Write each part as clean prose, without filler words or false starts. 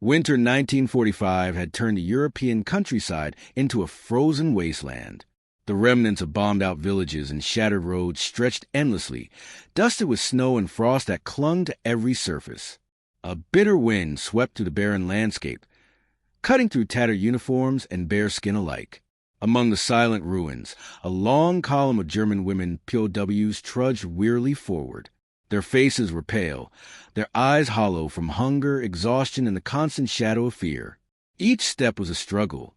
Winter 1945 had turned the European countryside into a frozen wasteland. The remnants of bombed-out villages and shattered roads stretched endlessly, dusted with snow and frost that clung to every surface. A bitter wind swept through the barren landscape, cutting through tattered uniforms and bare skin alike. Among the silent ruins, a long column of German women POWs trudged wearily forward. Their faces were pale, their eyes hollow from hunger, exhaustion, and the constant shadow of fear. Each step was a struggle,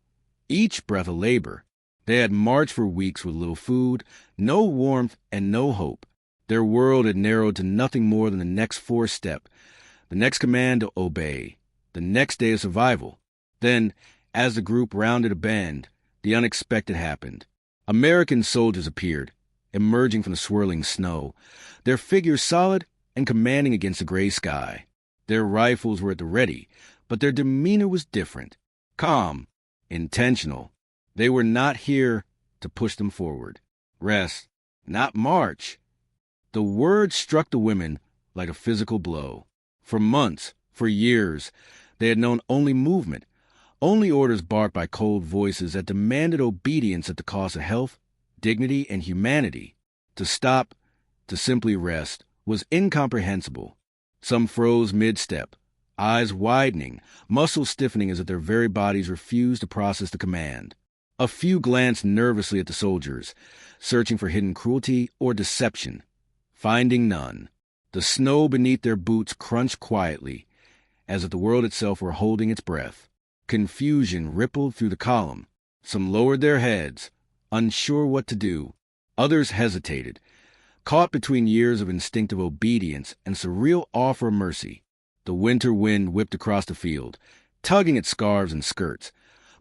each breath a labor. They had marched for weeks with little food, no warmth, and no hope. Their world had narrowed to nothing more than the next forced step, the next command to obey, the next day of survival. Then, as the group rounded a bend, the unexpected happened. American soldiers appeared, emerging from the swirling snow, their figures solid and commanding against the gray sky. Their rifles were at the ready, but their demeanor was different, calm, intentional. They were not here to push them forward. Rest, not march. The word struck the women like a physical blow. For months, for years, they had known only movement, only orders barked by cold voices that demanded obedience at the cost of health, dignity, and humanity. To stop, to simply rest, was incomprehensible. Some froze mid-step, eyes widening, muscles stiffening as if their very bodies refused to process the command. A few glanced nervously at the soldiers, searching for hidden cruelty or deception. Finding none, the snow beneath their boots crunched quietly, as if the world itself were holding its breath. Confusion rippled through the column. Some lowered their heads, unsure what to do. Others hesitated, caught between years of instinctive obedience and surreal awe for mercy. The winter wind whipped across the field, tugging at scarves and skirts,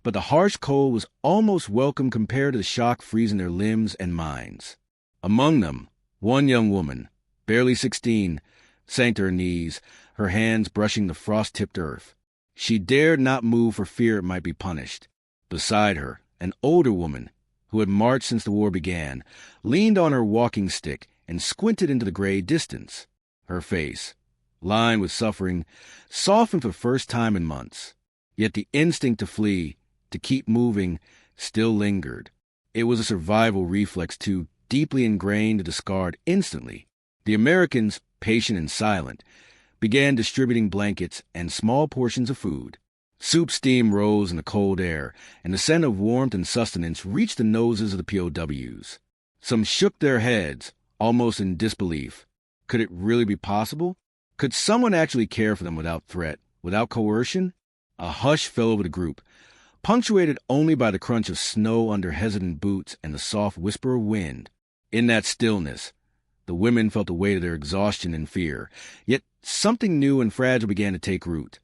but the harsh cold was almost welcome compared to the shock freezing their limbs and minds. Among them, one young woman, barely 16, sank to her knees, her hands brushing the frost-tipped earth. She dared not move for fear it might be punished. Beside her, an older woman, who had marched since the war began, leaned on her walking stick and squinted into the gray distance. Her face, lined with suffering, softened for the first time in months. Yet the instinct to flee, to keep moving, still lingered. It was a survival reflex too deeply ingrained to discard instantly. The Americans, patient and silent, began distributing blankets and small portions of food. Soup steam rose in the cold air, and the scent of warmth and sustenance reached the noses of the POWs. Some shook their heads, almost in disbelief. Could it really be possible? Could someone actually care for them without threat, without coercion? A hush fell over the group, punctuated only by the crunch of snow under hesitant boots and the soft whisper of wind. In that stillness, the women felt the weight of their exhaustion and fear, yet something new and fragile began to take root.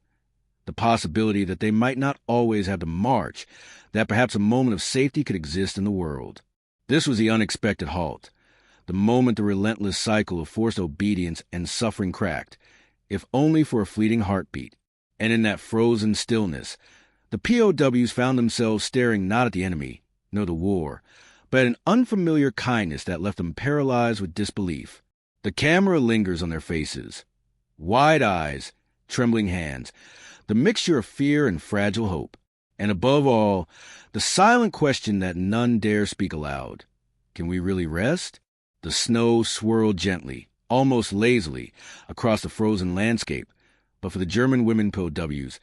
The possibility that they might not always have to march, that perhaps a moment of safety could exist in the world. This was the unexpected halt, the moment the relentless cycle of forced obedience and suffering cracked, if only for a fleeting heartbeat. And in that frozen stillness, the POWs found themselves staring not at the enemy, nor the war, but at an unfamiliar kindness that left them paralyzed with disbelief. The camera lingers on their faces. Wide eyes, trembling hands, the mixture of fear and fragile hope. And above all, the silent question that none dare speak aloud. Can we really rest? The snow swirled gently, almost lazily, across the frozen landscape. But for the German women POWs,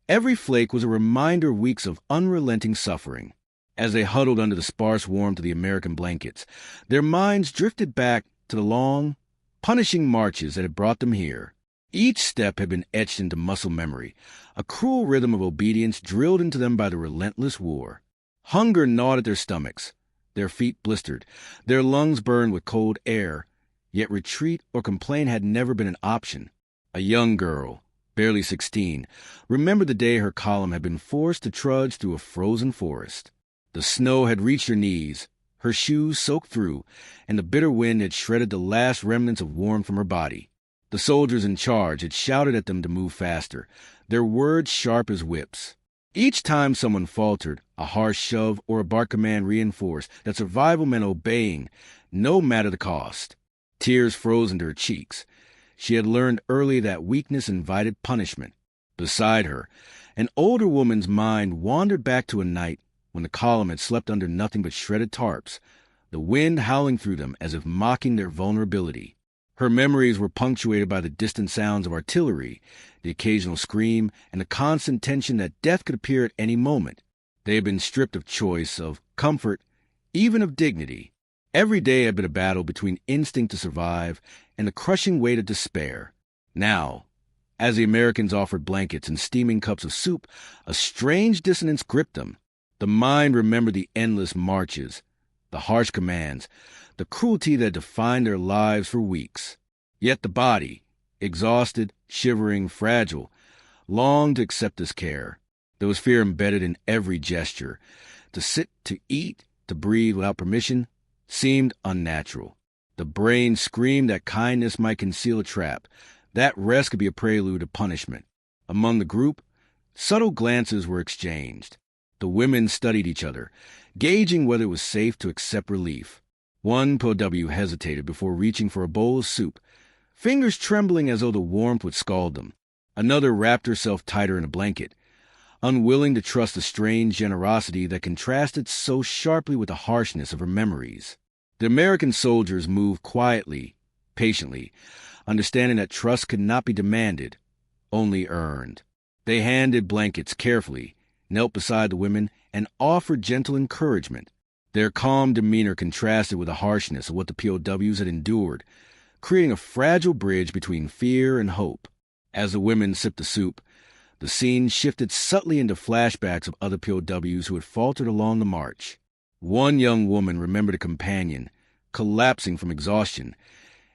every flake was a reminder of weeks of unrelenting suffering. As they huddled under the sparse warmth of the American blankets, their minds drifted back to the long, punishing marches that had brought them here. Each step had been etched into muscle memory, a cruel rhythm of obedience drilled into them by the relentless war. Hunger gnawed at their stomachs, their feet blistered, their lungs burned with cold air, yet retreat or complaint had never been an option. A young girl, barely 16, remembered the day her column had been forced to trudge through a frozen forest. The snow had reached her knees, her shoes soaked through, and the bitter wind had shredded the last remnants of warmth from her body. The soldiers in charge had shouted at them to move faster, their words sharp as whips. Each time someone faltered, a harsh shove or a bark command reinforced that survival meant obeying, no matter the cost. Tears froze into her cheeks. She had learned early that weakness invited punishment. Beside her, an older woman's mind wandered back to a night when the column had slept under nothing but shredded tarps, the wind howling through them as if mocking their vulnerability. Her memories were punctuated by the distant sounds of artillery, the occasional scream, and the constant tension that death could appear at any moment. They had been stripped of choice, of comfort, even of dignity. Every day had been a battle between instinct to survive and the crushing weight of despair. Now, as the Americans offered blankets and steaming cups of soup, a strange dissonance gripped them. The mind remembered the endless marches, the harsh commands, the cruelty that defined their lives for weeks. Yet the body, exhausted, shivering, fragile, longed to accept this care. There was fear embedded in every gesture. To sit, to eat, to breathe without permission seemed unnatural. The brain screamed that kindness might conceal a trap, that rest could be a prelude to punishment. Among the group, subtle glances were exchanged. The women studied each other, gauging whether it was safe to accept relief. One POW hesitated before reaching for a bowl of soup, fingers trembling as though the warmth would scald them. Another wrapped herself tighter in a blanket, unwilling to trust the strange generosity that contrasted so sharply with the harshness of her memories. The American soldiers moved quietly, patiently, understanding that trust could not be demanded, only earned. They handed blankets carefully, knelt beside the women, and offered gentle encouragement. Their calm demeanor contrasted with the harshness of what the POWs had endured, creating a fragile bridge between fear and hope. As the women sipped the soup, the scene shifted subtly into flashbacks of other POWs who had faltered along the march. One young woman remembered a companion, collapsing from exhaustion,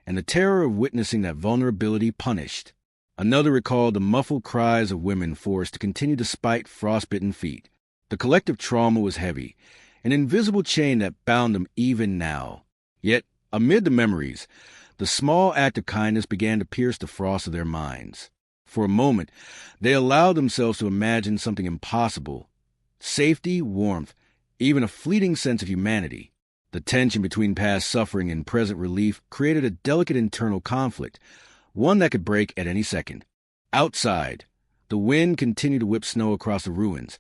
and the terror of witnessing that vulnerability punished. Another recalled the muffled cries of women forced to continue despite frostbitten feet. The collective trauma was heavy, an invisible chain that bound them even now. Yet, amid the memories, the small act of kindness began to pierce the frost of their minds. For a moment, they allowed themselves to imagine something impossible. Safety, warmth, even a fleeting sense of humanity. The tension between past suffering and present relief created a delicate internal conflict, one that could break at any second. Outside, the wind continued to whip snow across the ruins,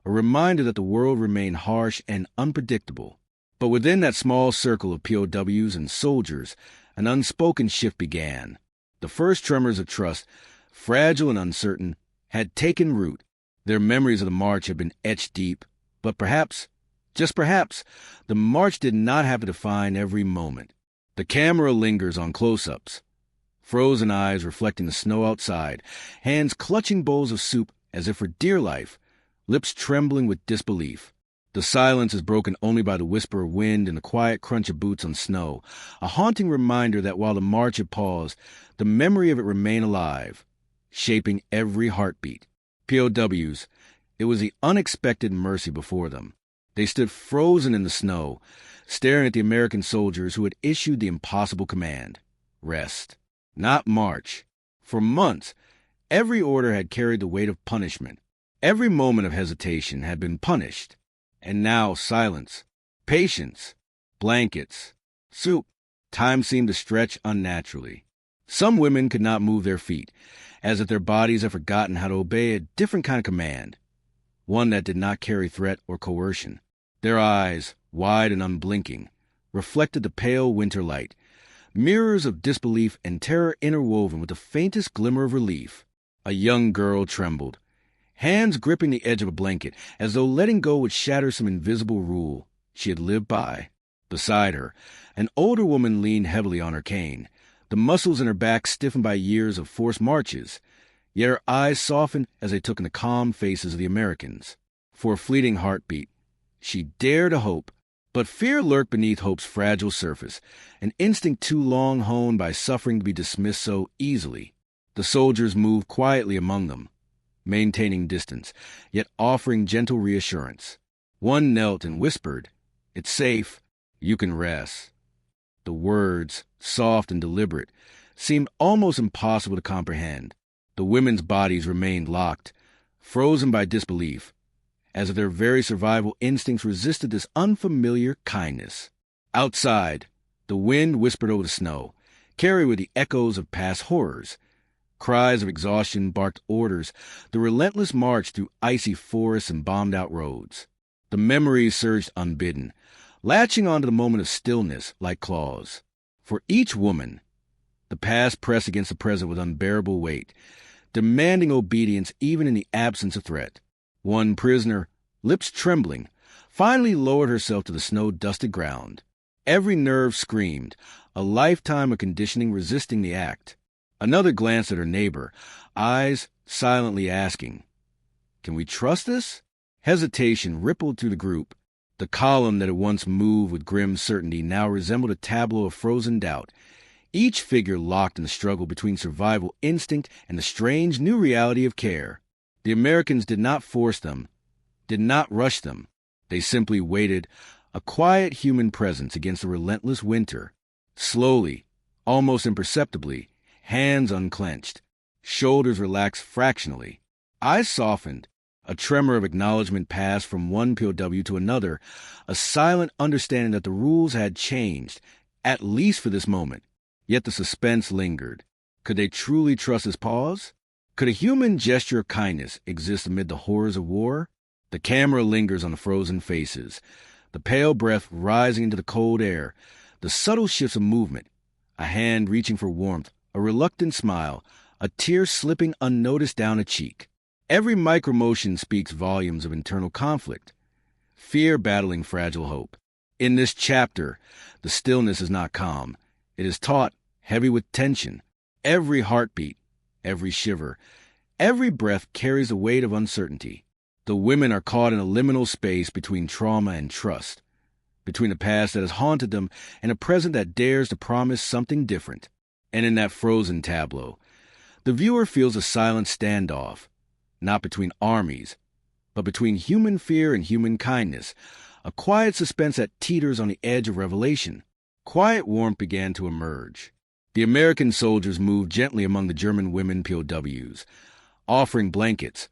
a reminder that the world remained harsh and unpredictable. But within that small circle of POWs and soldiers, an unspoken shift began. The first tremors of trust, fragile and uncertain, had taken root. Their memories of the march had been etched deep, but perhaps, just perhaps, the march did not have to define every moment. The camera lingers on close-ups, frozen eyes reflecting the snow outside, hands clutching bowls of soup as if for dear life, lips trembling with disbelief. The silence is broken only by the whisper of wind and the quiet crunch of boots on snow, a haunting reminder that while the march had paused, the memory of it remained alive, shaping every heartbeat. POWs, it was the unexpected mercy before them. They stood frozen in the snow, staring at the American soldiers who had issued the impossible command. Rest, not march. For months, every order had carried the weight of punishment. Every moment of hesitation had been punished. And now silence, patience, blankets, soup. Time seemed to stretch unnaturally. Some women could not move their feet, as if their bodies had forgotten how to obey a different kind of command, one that did not carry threat or coercion. Their eyes, wide and unblinking, reflected the pale winter light, mirrors of disbelief and terror interwoven with the faintest glimmer of relief. A young girl trembled, hands gripping the edge of a blanket, as though letting go would shatter some invisible rule she had lived by. Beside her, an older woman leaned heavily on her cane, the muscles in her back stiffened by years of forced marches, yet her eyes softened as they took in the calm faces of the Americans. For a fleeting heartbeat, she dared to hope, but fear lurked beneath hope's fragile surface, an instinct too long honed by suffering to be dismissed so easily. The soldiers moved quietly among them, maintaining distance, yet offering gentle reassurance. One knelt and whispered, "It's safe. You can rest." The words, soft and deliberate, seemed almost impossible to comprehend. The women's bodies remained locked, frozen by disbelief, as if their very survival instincts resisted this unfamiliar kindness. Outside, the wind whispered over the snow, carried with the echoes of past horrors. Cries of exhaustion barked orders, the relentless march through icy forests and bombed-out roads. The memories surged unbidden, latching onto the moment of stillness like claws. For each woman, the past pressed against the present with unbearable weight, demanding obedience even in the absence of threat. One prisoner, lips trembling, finally lowered herself to the snow-dusted ground. Every nerve screamed, a lifetime of conditioning resisting the act. Another glanced at her neighbor, eyes silently asking, "Can we trust this?" Hesitation rippled through the group. The column that had once moved with grim certainty now resembled a tableau of frozen doubt, each figure locked in the struggle between survival instinct and the strange new reality of care. The Americans did not force them, did not rush them. They simply waited, a quiet human presence against the relentless winter. Slowly, almost imperceptibly, hands unclenched, shoulders relaxed fractionally, eyes softened. A tremor of acknowledgement passed from one POW to another, a silent understanding that the rules had changed, at least for this moment. Yet the suspense lingered. Could they truly trust this pause? Could a human gesture of kindness exist amid the horrors of war? The camera lingers on the frozen faces, the pale breath rising into the cold air, the subtle shifts of movement, a hand reaching for warmth, a reluctant smile, a tear slipping unnoticed down a cheek. Every micromotion speaks volumes of internal conflict, fear battling fragile hope. In this chapter, the stillness is not calm. It is taut, heavy with tension. Every heartbeat, every shiver, every breath carries the weight of uncertainty. The women are caught in a liminal space between trauma and trust, between a past that has haunted them and a present that dares to promise something different. And in that frozen tableau, the viewer feels a silent standoff, not between armies, but between human fear and human kindness, a quiet suspense that teeters on the edge of revelation. Quiet warmth began to emerge. The American soldiers moved gently among the German women POWs, offering blankets,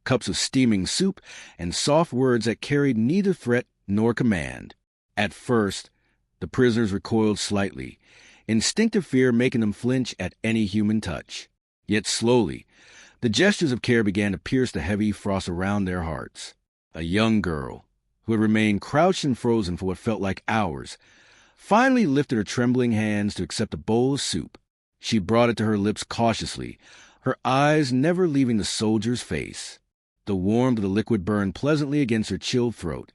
cups of steaming soup, and soft words that carried neither threat nor command. At first, the prisoners recoiled slightly, instinctive fear making them flinch at any human touch. Yet slowly, the gestures of care began to pierce the heavy frost around their hearts. A young girl, who had remained crouched and frozen for what felt like hours, finally lifted her trembling hands to accept a bowl of soup. She brought it to her lips cautiously, her eyes never leaving the soldier's face. The warmth of the liquid burned pleasantly against her chilled throat,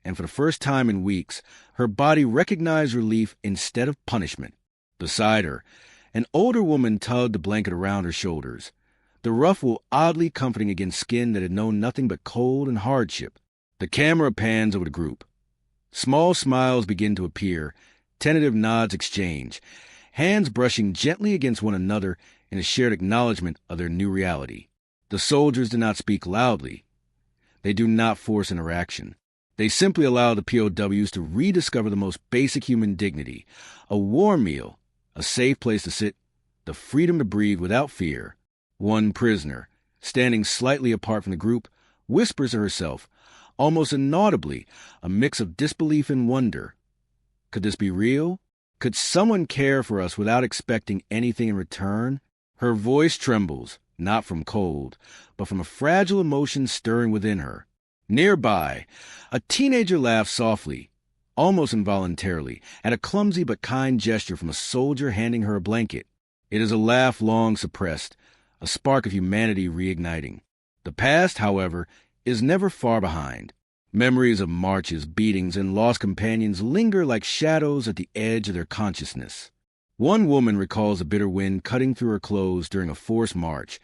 and for the first time in weeks, her body recognized relief instead of punishment. Beside her, an older woman tugged the blanket around her shoulders, the ruffle oddly comforting against skin that had known nothing but cold and hardship. The camera pans over the group. Small smiles begin to appear, tentative nods exchange, hands brushing gently against one another in a shared acknowledgement of their new reality. The soldiers do not speak loudly. They do not force interaction. They simply allow the POWs to rediscover the most basic human dignity, a warm meal, a safe place to sit, the freedom to breathe without fear. One prisoner, standing slightly apart from the group, whispers to herself, almost inaudibly, a mix of disbelief and wonder. Could this be real? Could someone care for us without expecting anything in return? Her voice trembles, not from cold, but from a fragile emotion stirring within her. Nearby, a teenager laughs softly, almost involuntarily, at a clumsy but kind gesture from a soldier handing her a blanket. It is a laugh long suppressed, a spark of humanity reigniting. The past, however, is never far behind. Memories of marches, beatings, and lost companions linger like shadows at the edge of their consciousness. One woman recalls the bitter wind cutting through her clothes during a forced march,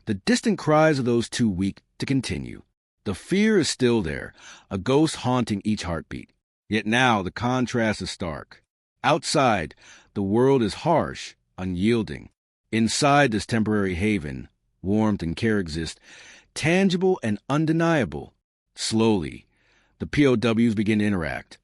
the distant cries of those too weak to continue. The fear is still there, a ghost haunting each heartbeat. Yet now the contrast is stark. Outside, the world is harsh, unyielding. Inside this temporary haven, warmth and care exist, tangible and undeniable. Slowly, the POWs begin to interact,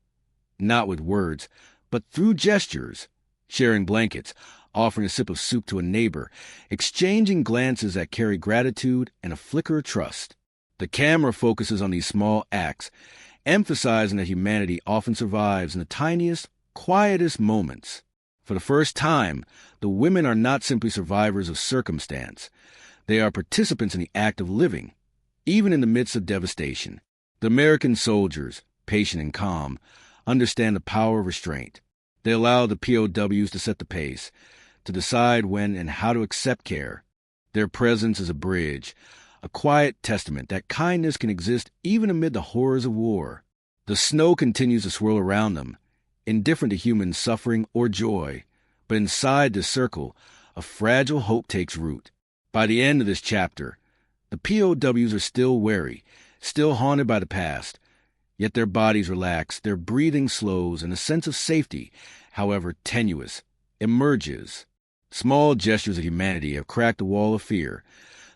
not with words, but through gestures, sharing blankets, offering a sip of soup to a neighbor, exchanging glances that carry gratitude and a flicker of trust. The camera focuses on these small acts, emphasizing that humanity often survives in the tiniest, quietest moments. For the first time, the women are not simply survivors of circumstance. They are participants in the act of living, even in the midst of devastation. The American soldiers, patient and calm, understand the power of restraint. They allow the POWs to set the pace, to decide when and how to accept care. Their presence is a bridge, a quiet testament that kindness can exist even amid the horrors of war. The snow continues to swirl around them, indifferent to human suffering or joy. But inside this circle, a fragile hope takes root. By the end of this chapter, the POWs are still wary, still haunted by the past. Yet their bodies relax, their breathing slows, and a sense of safety, however tenuous, emerges. Small gestures of humanity have cracked the wall of fear,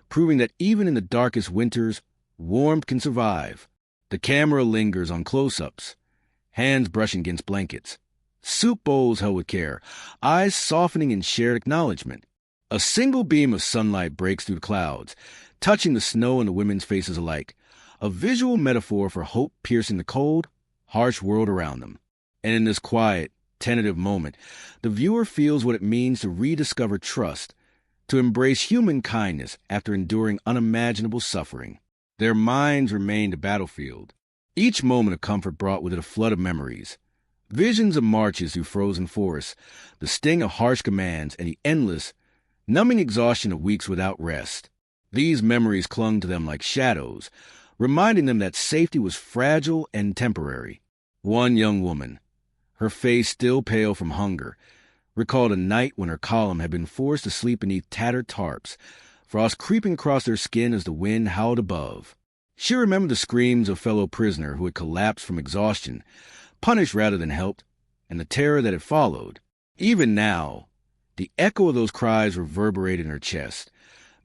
proving that even in the darkest winters, warmth can survive. The camera lingers on close-ups, hands brushing against blankets, soup bowls held with care, eyes softening in shared acknowledgement. A single beam of sunlight breaks through the clouds, touching the snow and the women's faces alike, a visual metaphor for hope piercing the cold, harsh world around them. And in this quiet, tentative moment, the viewer feels what it means to rediscover trust, to embrace human kindness after enduring unimaginable suffering. Their minds remain the battlefield, each moment of comfort brought with it a flood of memories. Visions of marches through frozen forests, the sting of harsh commands, and the endless, numbing exhaustion of weeks without rest. These memories clung to them like shadows, reminding them that safety was fragile and temporary. One young woman, her face still pale from hunger, recalled a night when her column had been forced to sleep beneath tattered tarps, frost creeping across their skin as the wind howled above. She remembered the screams of fellow prisoner who had collapsed from exhaustion, punished rather than helped, and the terror that had followed. Even now, the echo of those cries reverberated in her chest,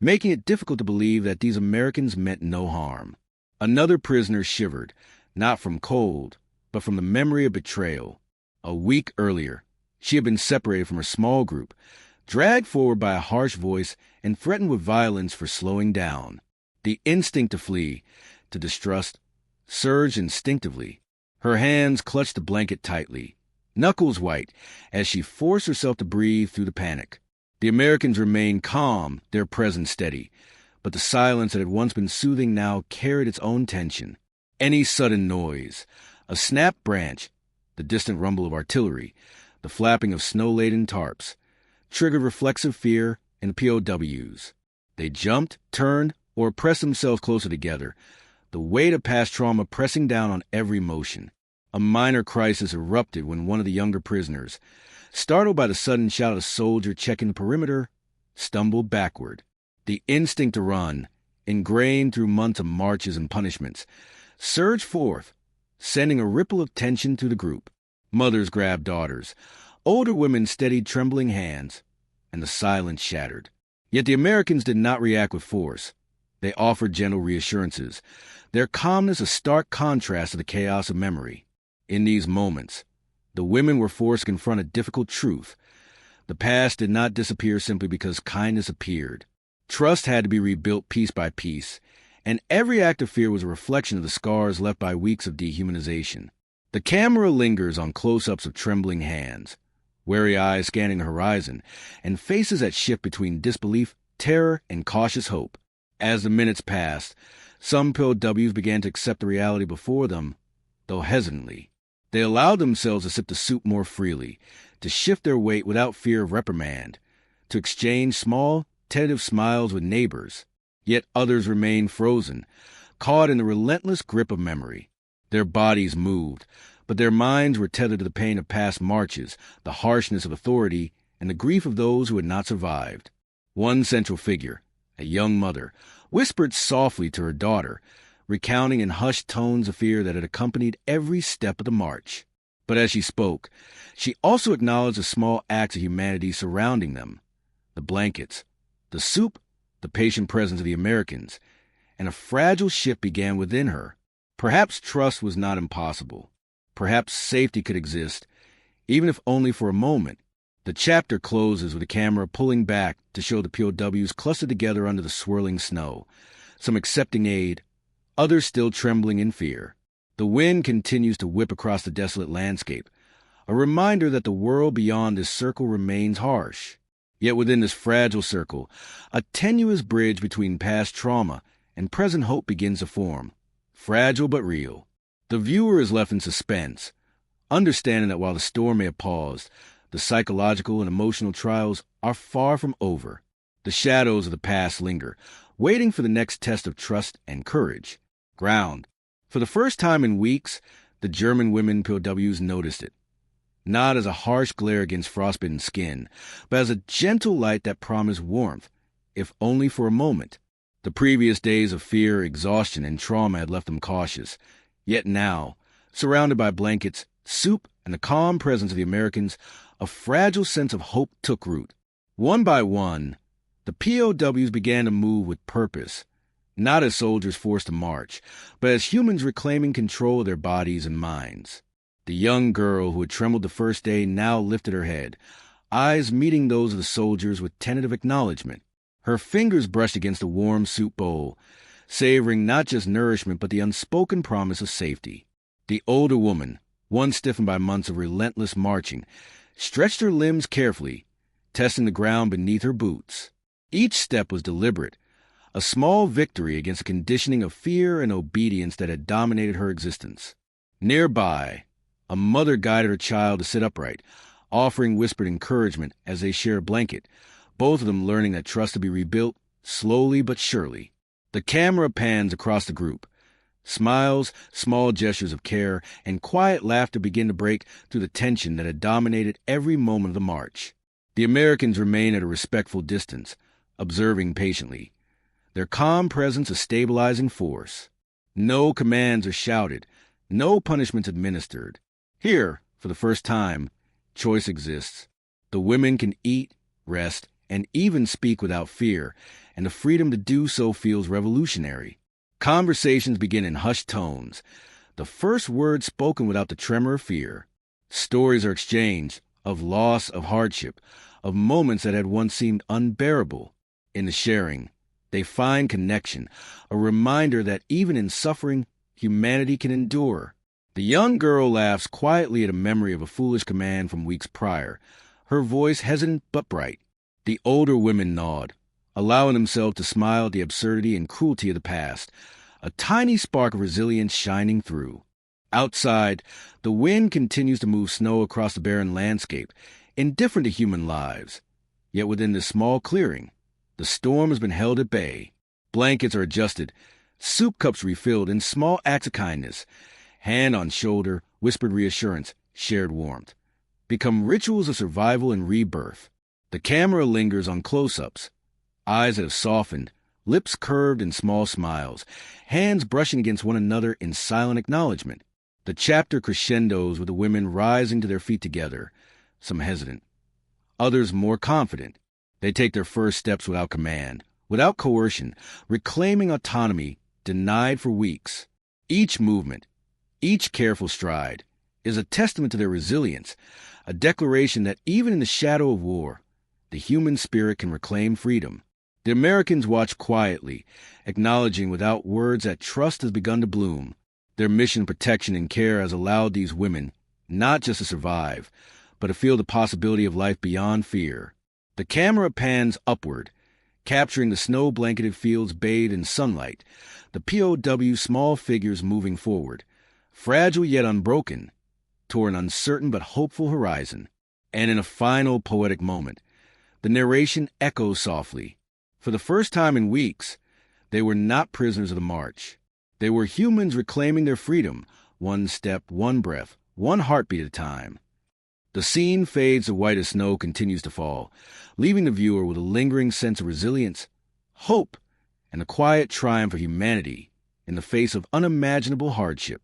making it difficult to believe that these Americans meant no harm. Another prisoner shivered, not from cold, but from the memory of betrayal. A week earlier, she had been separated from her small group, dragged forward by a harsh voice, and threatened with violence for slowing down. The instinct to flee, to distrust, surged instinctively. Her hands clutched the blanket tightly, knuckles white, as she forced herself to breathe through the panic. The Americans remained calm, their presence steady, but the silence that had once been soothing now carried its own tension. Any sudden noise, a snapped branch, the distant rumble of artillery, the flapping of snow-laden tarps, triggered reflexive fear in the POWs. They jumped, turned, or pressed themselves closer together, the weight of past trauma pressing down on every motion. A minor crisis erupted when one of the younger prisoners, startled by the sudden shout of a soldier checking the perimeter, stumbled backward. The instinct to run, ingrained through months of marches and punishments, surged forth, sending a ripple of tension through the group. Mothers grabbed daughters, older women steadied trembling hands, and the silence shattered. Yet the Americans did not react with force. They offered gentle reassurances, their calmness a stark contrast to the chaos of memory. In these moments, the women were forced to confront a difficult truth. The past did not disappear simply because kindness appeared. Trust had to be rebuilt piece by piece, and every act of fear was a reflection of the scars left by weeks of dehumanization. The camera lingers on close-ups of trembling hands, wary eyes scanning the horizon, and faces that shift between disbelief, terror, and cautious hope. As the minutes passed, some POWs began to accept the reality before them, though hesitantly. They allowed themselves to sip the soup more freely, to shift their weight without fear of reprimand, to exchange small, tentative smiles with neighbors. Yet others remained frozen, caught in the relentless grip of memory. Their bodies moved, but their minds were tethered to the pain of past marches, the harshness of authority, and the grief of those who had not survived. One central figure, a young mother, whispered softly to her daughter, recounting in hushed tones the fear that had accompanied every step of the march. But as she spoke, she also acknowledged the small acts of humanity surrounding them, the blankets, the soup, the patient presence of the Americans, and a fragile shift began within her. Perhaps trust was not impossible. Perhaps safety could exist, even if only for a moment. The chapter closes with the camera pulling back to show the POWs clustered together under the swirling snow, some accepting aid, others still trembling in fear. The wind continues to whip across the desolate landscape, a reminder that the world beyond this circle remains harsh. Yet within this fragile circle, a tenuous bridge between past trauma and present hope begins to form. Fragile but real. The viewer is left in suspense, understanding that while the storm may have paused, the psychological and emotional trials are far from over. The shadows of the past linger, waiting for the next test of trust and courage. Ground. For the first time in weeks, the German women POWs noticed it. Not as a harsh glare against frostbitten skin, but as a gentle light that promised warmth, if only for a moment. The previous days of fear, exhaustion, and trauma had left them cautious. Yet now, surrounded by blankets, soup, and the calm presence of the Americans, a fragile sense of hope took root. One by one, the POWs began to move with purpose, not as soldiers forced to march, but as humans reclaiming control of their bodies and minds. The young girl who had trembled the first day now lifted her head, eyes meeting those of the soldiers with tentative acknowledgement. Her fingers brushed against the warm soup bowl, savoring not just nourishment but the unspoken promise of safety. The older woman, one stiffened by months of relentless marching, stretched her limbs carefully, testing the ground beneath her boots. Each step was deliberate, a small victory against the conditioning of fear and obedience that had dominated her existence. Nearby, a mother guided her child to sit upright, offering whispered encouragement as they shared a blanket, both of them learning that trust to be rebuilt slowly but surely. The camera pans across the group. Smiles, small gestures of care, and quiet laughter begin to break through the tension that had dominated every moment of the march. The Americans remain at a respectful distance, observing patiently, their calm presence a stabilizing force. No commands are shouted, no punishments administered. Here, for the first time, choice exists. The women can eat, rest, and even speak without fear, and the freedom to do so feels revolutionary. Conversations begin in hushed tones, the first words spoken without the tremor of fear. Stories are exchanged, of loss, of hardship, of moments that had once seemed unbearable. In the sharing, they find connection, a reminder that even in suffering, humanity can endure. The young girl laughs quietly at a memory of a foolish command from weeks prior, her voice hesitant but bright. The older women nod, allowing themselves to smile at the absurdity and cruelty of the past, a tiny spark of resilience shining through. Outside, the wind continues to move snow across the barren landscape, indifferent to human lives. Yet within this small clearing, the storm has been held at bay. Blankets are adjusted, soup cups refilled, and small acts of kindness, hand on shoulder, whispered reassurance, shared warmth, become rituals of survival and rebirth. The camera lingers on close-ups, eyes that have softened, lips curved in small smiles, hands brushing against one another in silent acknowledgement. The chapter crescendos with the women rising to their feet together, some hesitant, others more confident. They take their first steps without command, without coercion, reclaiming autonomy denied for weeks. Each movement, each careful stride, is a testament to their resilience, a declaration that even in the shadow of war, the human spirit can reclaim freedom. The Americans watch quietly, acknowledging without words that trust has begun to bloom. Their mission, protection, and care has allowed these women not just to survive, but to feel the possibility of life beyond fear. The camera pans upward, capturing the snow-blanketed fields bathed in sunlight, the POW small figures moving forward, fragile yet unbroken, toward an uncertain but hopeful horizon. And in a final poetic moment, the narration echoes softly. For the first time in weeks, they were not prisoners of the march. They were humans reclaiming their freedom, one step, one breath, one heartbeat at a time. The scene fades to white as snow continues to fall, leaving the viewer with a lingering sense of resilience, hope, and a quiet triumph of humanity in the face of unimaginable hardship.